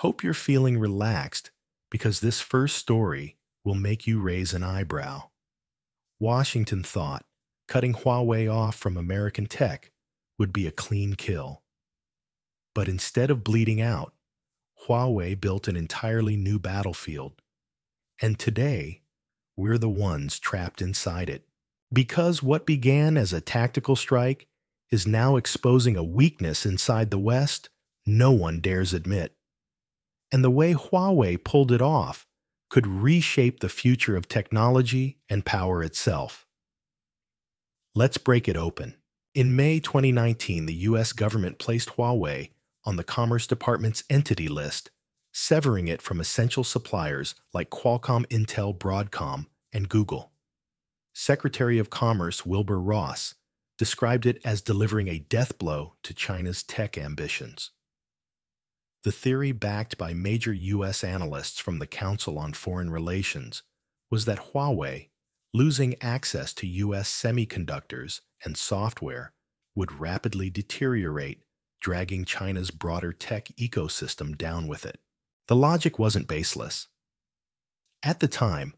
Hope you're feeling relaxed because this first story will make you raise an eyebrow. Washington thought cutting Huawei off from American tech would be a clean kill. But instead of bleeding out, Huawei built an entirely new battlefield. And today, we're the ones trapped inside it. Because what began as a tactical strike is now exposing a weakness inside the West no one dares admit. And the way Huawei pulled it off could reshape the future of technology and power itself. Let's break it open. In May 2019, the US government placed Huawei on the Commerce Department's entity list, severing it from essential suppliers like Qualcomm, Intel, Broadcom, and Google. Secretary of Commerce Wilbur Ross described it as delivering a death blow to China's tech ambitions. The theory backed by major U.S. analysts from the Council on Foreign Relations was that Huawei, losing access to U.S. semiconductors and software, would rapidly deteriorate, dragging China's broader tech ecosystem down with it. The logic wasn't baseless. At the time,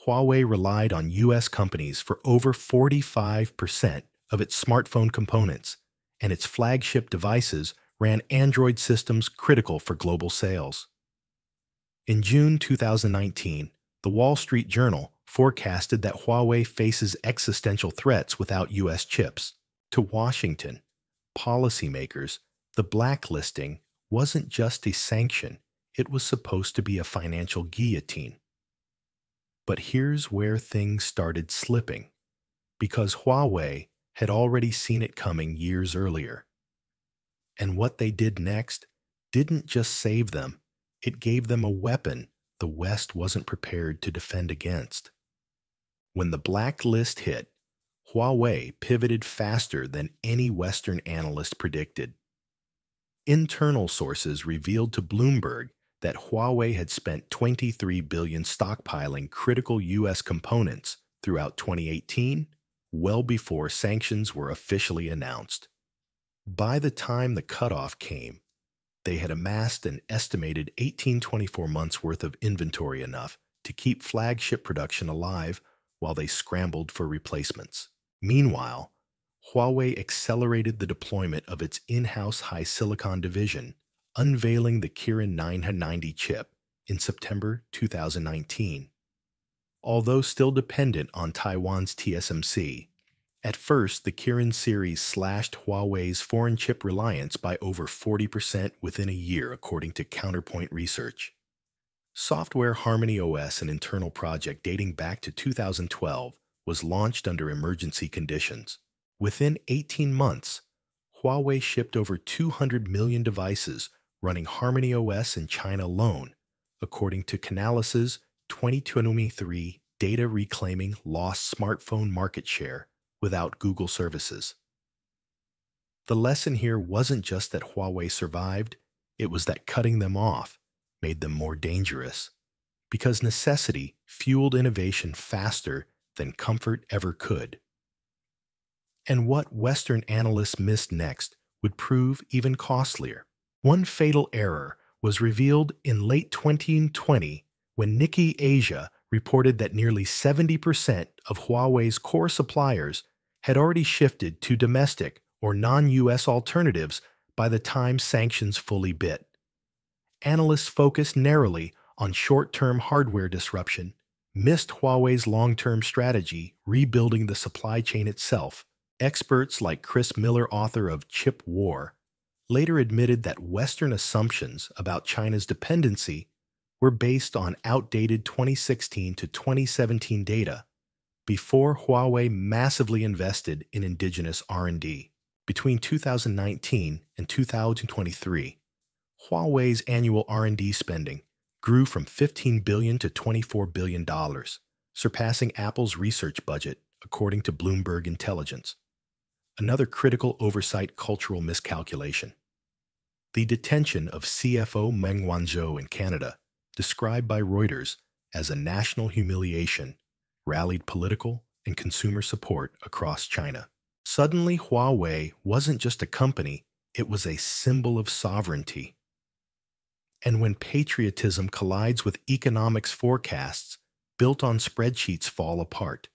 Huawei relied on U.S. companies for over 45% of its smartphone components, and its flagship devices ran Android systems critical for global sales. In June 2019, the Wall Street Journal forecasted that Huawei faces existential threats without U.S. chips. To Washington, policymakers, the blacklisting wasn't just a sanction, it was supposed to be a financial guillotine. But here's where things started slipping, because Huawei had already seen it coming years earlier. And what they did next didn't just save them, it gave them a weapon the West wasn't prepared to defend against. When the blacklist hit, Huawei pivoted faster than any Western analyst predicted. Internal sources revealed to Bloomberg that Huawei had spent $23 billion stockpiling critical U.S. components throughout 2018, well before sanctions were officially announced. By the time the cutoff came, they had amassed an estimated 24 months worth of inventory, enough to keep flagship production alive while they scrambled for replacements. Meanwhile, Huawei accelerated the deployment of its in-house high-silicon division, unveiling the Kirin 990 chip in September 2019. Although still dependent on Taiwan's TSMC, at first the Kirin series slashed Huawei's foreign chip reliance by over 40% within a year, according to Counterpoint Research. Software Harmony OS, an internal project dating back to 2012, was launched under emergency conditions. Within 18 months, Huawei shipped over 200 million devices running Harmony OS in China alone, according to Canalys's 2023 data reclaiming lost smartphone market share without Google services. The lesson here wasn't just that Huawei survived, it was that cutting them off made them more dangerous, because necessity fueled innovation faster than comfort ever could. And what Western analysts missed next would prove even costlier. One fatal error was revealed in late 2020 when Nikkei Asia reported that nearly 70% of Huawei's core suppliers had already shifted to domestic or non-US alternatives by the time sanctions fully bit. Analysts focused narrowly on short-term hardware disruption, missed Huawei's long-term strategy, rebuilding the supply chain itself. Experts like Chris Miller, author of Chip War, later admitted that Western assumptions about China's dependency were based on outdated 2016 to 2017 data before Huawei massively invested in indigenous R&D. Between 2019 and 2023, Huawei's annual R&D spending grew from $15 billion to $24 billion, surpassing Apple's research budget, according to Bloomberg Intelligence. Another critical oversight cultural miscalculation. The detention of CFO Meng Wanzhou in Canada, described by Reuters as a national humiliation, rallied political and consumer support across China. Suddenly, Huawei wasn't just a company, it was a symbol of sovereignty. And when patriotism collides with economics forecasts built on spreadsheets fall apart.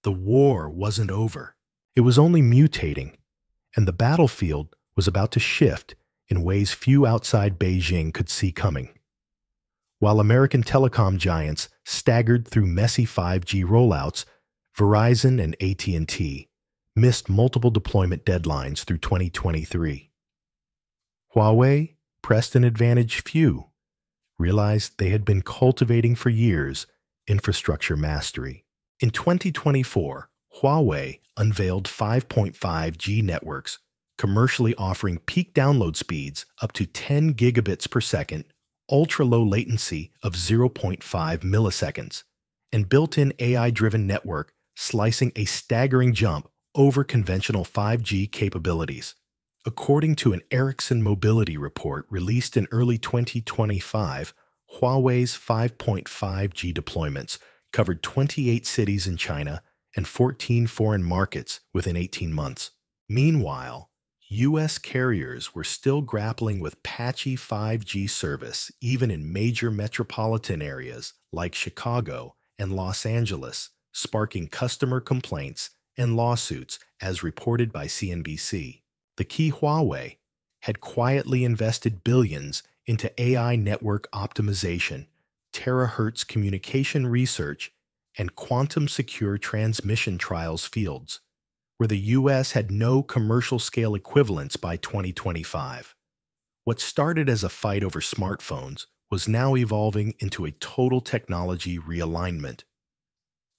The war wasn't over. It was only mutating, and the battlefield was about to shift in ways few outside Beijing could see coming. While American telecom giants staggered through messy 5G rollouts, Verizon and AT&T missed multiple deployment deadlines through 2023. Huawei pressed an advantage few realized they had been cultivating for years infrastructure mastery. In 2024, Huawei unveiled 5.5G networks, commercially offering peak download speeds up to 10 gigabits per second, ultra-low latency of 0.5 milliseconds, and built-in AI-driven network slicing a staggering jump over conventional 5G capabilities. According to an Ericsson mobility report released in early 2025, Huawei's 5.5G deployments covered 28 cities in China and 14 foreign markets within 18 months. Meanwhile, U.S. carriers were still grappling with patchy 5G service even in major metropolitan areas like Chicago and Los Angeles, sparking customer complaints and lawsuits as reported by CNBC. The key Huawei had quietly invested billions into AI network optimization, terahertz communication research, and quantum-secure transmission trials fields, where the U.S. had no commercial-scale equivalents by 2025. What started as a fight over smartphones was now evolving into a total technology realignment.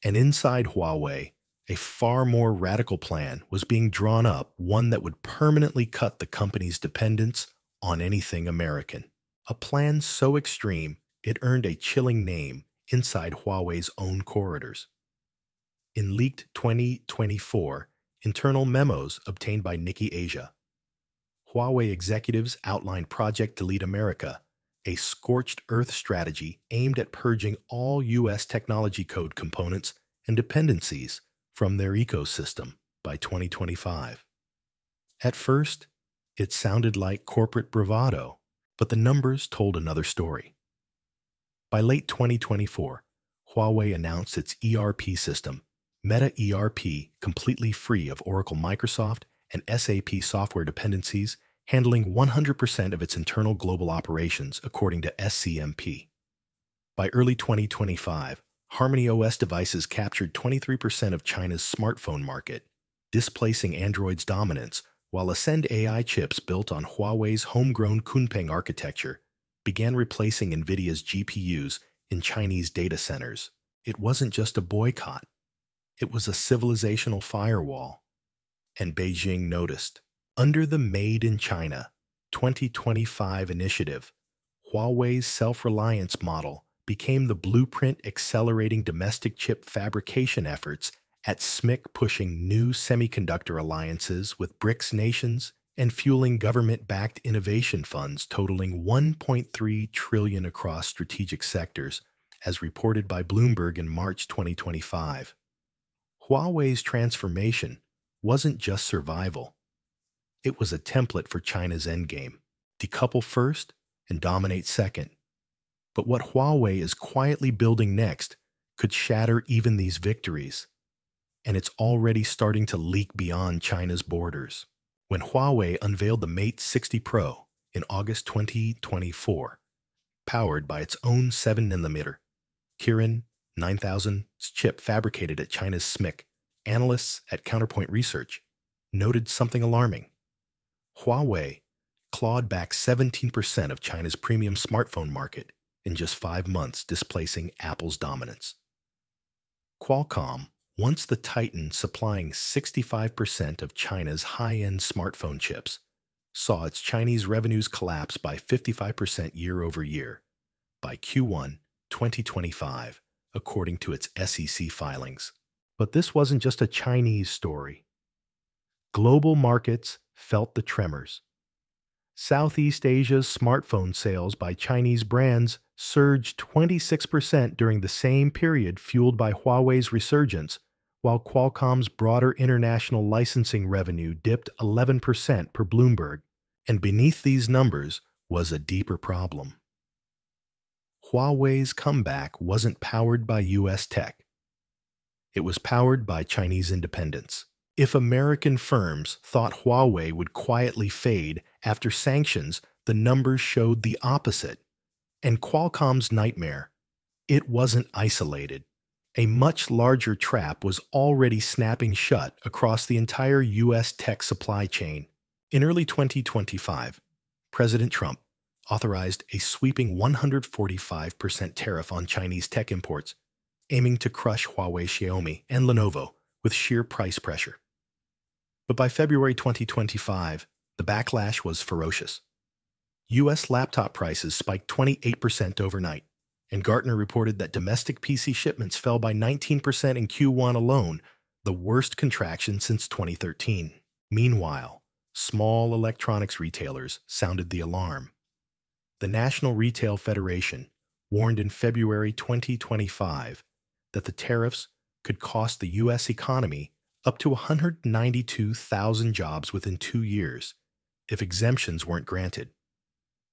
And inside Huawei, a far more radical plan was being drawn up, one that would permanently cut the company's dependence on anything American. A plan so extreme, it earned a chilling name inside Huawei's own corridors. In leaked 2024 internal memos obtained by Nikkei Asia, Huawei executives outlined Project Delete America, a scorched earth strategy aimed at purging all U.S. technology code components and dependencies from their ecosystem by 2025. At first, it sounded like corporate bravado, but the numbers told another story. By late 2024, Huawei announced its ERP system, Meta ERP, completely free of Oracle Microsoft and SAP software dependencies, handling 100% of its internal global operations according to SCMP. By early 2025, Harmony OS devices captured 23% of China's smartphone market, displacing Android's dominance, while Ascend AI chips built on Huawei's homegrown Kunpeng architecture began replacing NVIDIA's GPUs in Chinese data centers. It wasn't just a boycott. It was a civilizational firewall. And Beijing noticed. Under the Made in China 2025 initiative, Huawei's self-reliance model became the blueprint accelerating domestic chip fabrication efforts at SMIC, pushing new semiconductor alliances with BRICS nations and fueling government-backed innovation funds totaling $1.3 trillion across strategic sectors, as reported by Bloomberg in March 2025. Huawei's transformation wasn't just survival. It was a template for China's endgame: decouple first and dominate second. But what Huawei is quietly building next could shatter even these victories. And it's already starting to leak beyond China's borders. When Huawei unveiled the Mate 60 Pro in August 2024, powered by its own 7nm Kirin 9000 chip fabricated at China's SMIC, analysts at Counterpoint Research noted something alarming. Huawei clawed back 17% of China's premium smartphone market in just 5 months, displacing Apple's dominance. Qualcomm, once the titan supplying 65% of China's high-end smartphone chips, saw its Chinese revenues collapse by 55% year-over-year by Q1 2025, according to its SEC filings. But this wasn't just a Chinese story. Global markets felt the tremors. Southeast Asia's smartphone sales by Chinese brands surged 26% during the same period, fueled by Huawei's resurgence, while Qualcomm's broader international licensing revenue dipped 11% per Bloomberg. And beneath these numbers was a deeper problem. Huawei's comeback wasn't powered by U.S. tech. It was powered by Chinese independence. If American firms thought Huawei would quietly fade after sanctions, the numbers showed the opposite. And Qualcomm's nightmare, it wasn't isolated. A much larger trap was already snapping shut across the entire U.S. tech supply chain. In early 2025, President Trump authorized a sweeping 145% tariff on Chinese tech imports, aiming to crush Huawei, Xiaomi, and Lenovo with sheer price pressure. But by February 2025, the backlash was ferocious. U.S. laptop prices spiked 28% overnight, and Gartner reported that domestic PC shipments fell by 19% in Q1 alone, the worst contraction since 2013. Meanwhile, small electronics retailers sounded the alarm. The National Retail Federation warned in February 2025 that the tariffs could cost the U.S. economy up to 192,000 jobs within 2 years if exemptions weren't granted.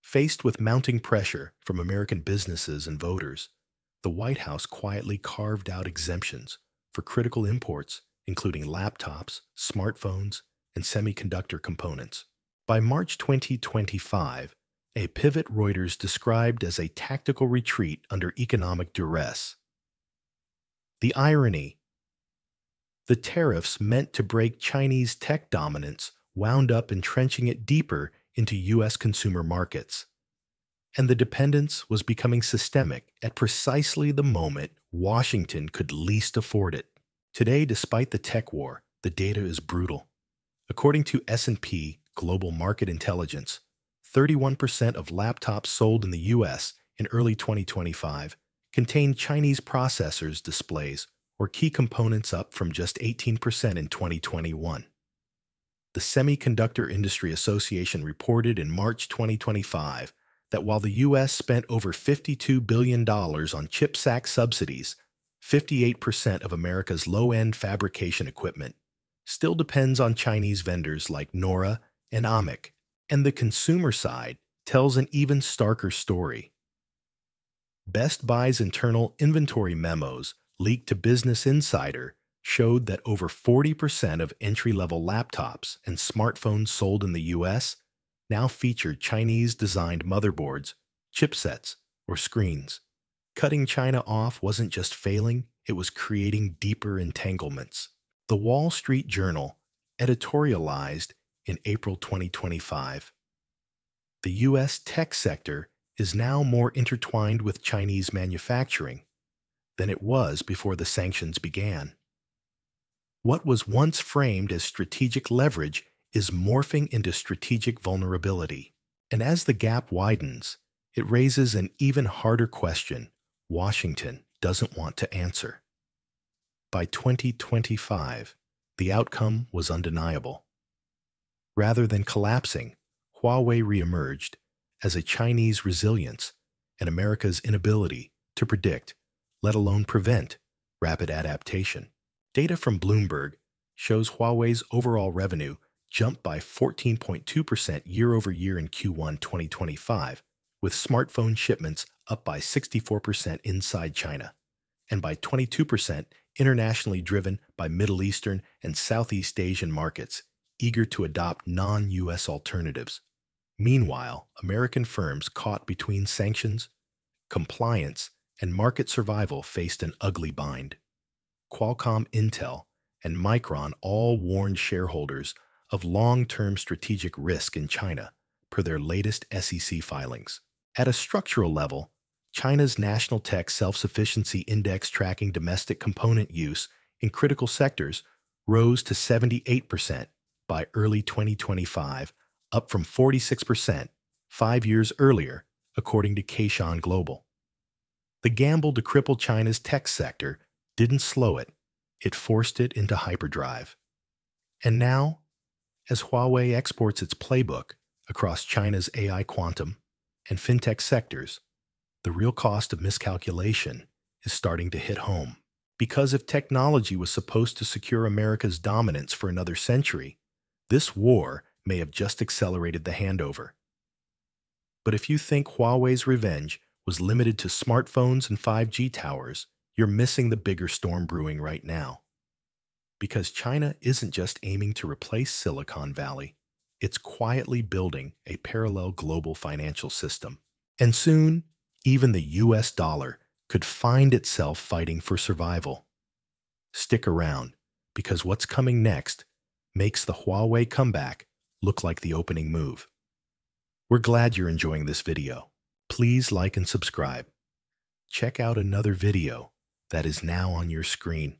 Faced with mounting pressure from American businesses and voters, the White House quietly carved out exemptions for critical imports, including laptops, smartphones, and semiconductor components. By March 2025, a pivot Reuters described as a tactical retreat under economic duress. The irony: the tariffs meant to break Chinese tech dominance wound up entrenching it deeper into U.S. consumer markets. And the dependence was becoming systemic at precisely the moment Washington could least afford it. Today, despite the tech war, the data is brutal. According to S&P Global Market Intelligence, 31% of laptops sold in the U.S. in early 2025 contained Chinese processors, displays, or key components, up from just 18% in 2021. The Semiconductor Industry Association reported in March 2025 that while the U.S. spent over $52 billion on CHIPS Act subsidies, 58% of America's low-end fabrication equipment still depends on Chinese vendors like Nora and Amic. And the consumer side tells an even starker story. Best Buy's internal inventory memos leaked to Business Insider showed that over 40% of entry-level laptops and smartphones sold in the U.S. now featured Chinese-designed motherboards, chipsets, or screens. Cutting China off wasn't just failing, it was creating deeper entanglements. The Wall Street Journal editorialized in April 2025. The U.S. tech sector is now more intertwined with Chinese manufacturing than it was before the sanctions began. What was once framed as strategic leverage is morphing into strategic vulnerability. And as the gap widens, it raises an even harder question Washington doesn't want to answer. By 2025, the outcome was undeniable. Rather than collapsing, Huawei reemerged as a Chinese resilience and America's inability to predict, let alone prevent, rapid adaptation. Data from Bloomberg shows Huawei's overall revenue jumped by 14.2% year-over-year in Q1 2025, with smartphone shipments up by 64% inside China, and by 22% internationally, driven by Middle Eastern and Southeast Asian markets eager to adopt non-U.S. alternatives. Meanwhile, American firms caught between sanctions, compliance, and market survival faced an ugly bind. Qualcomm, Intel, and Micron all warned shareholders of long-term strategic risk in China per their latest SEC filings. At a structural level, China's National Tech Self-Sufficiency Index tracking domestic component use in critical sectors rose to 78% by early 2025, up from 46% 5 years earlier, according to Kaishan Global. The gamble to cripple China's tech sector didn't slow it, it forced it into hyperdrive. And now, as Huawei exports its playbook across China's AI, quantum, and fintech sectors, the real cost of miscalculation is starting to hit home. Because if technology was supposed to secure America's dominance for another century, this war may have just accelerated the handover. But if you think Huawei's revenge was limited to smartphones and 5G towers, you're missing the bigger storm brewing right now. Because China isn't just aiming to replace Silicon Valley, it's quietly building a parallel global financial system. And soon, even the US dollar could find itself fighting for survival. Stick around, because what's coming next makes the Huawei comeback look like the opening move. We're glad you're enjoying this video. Please like and subscribe. Check out another video that is now on your screen.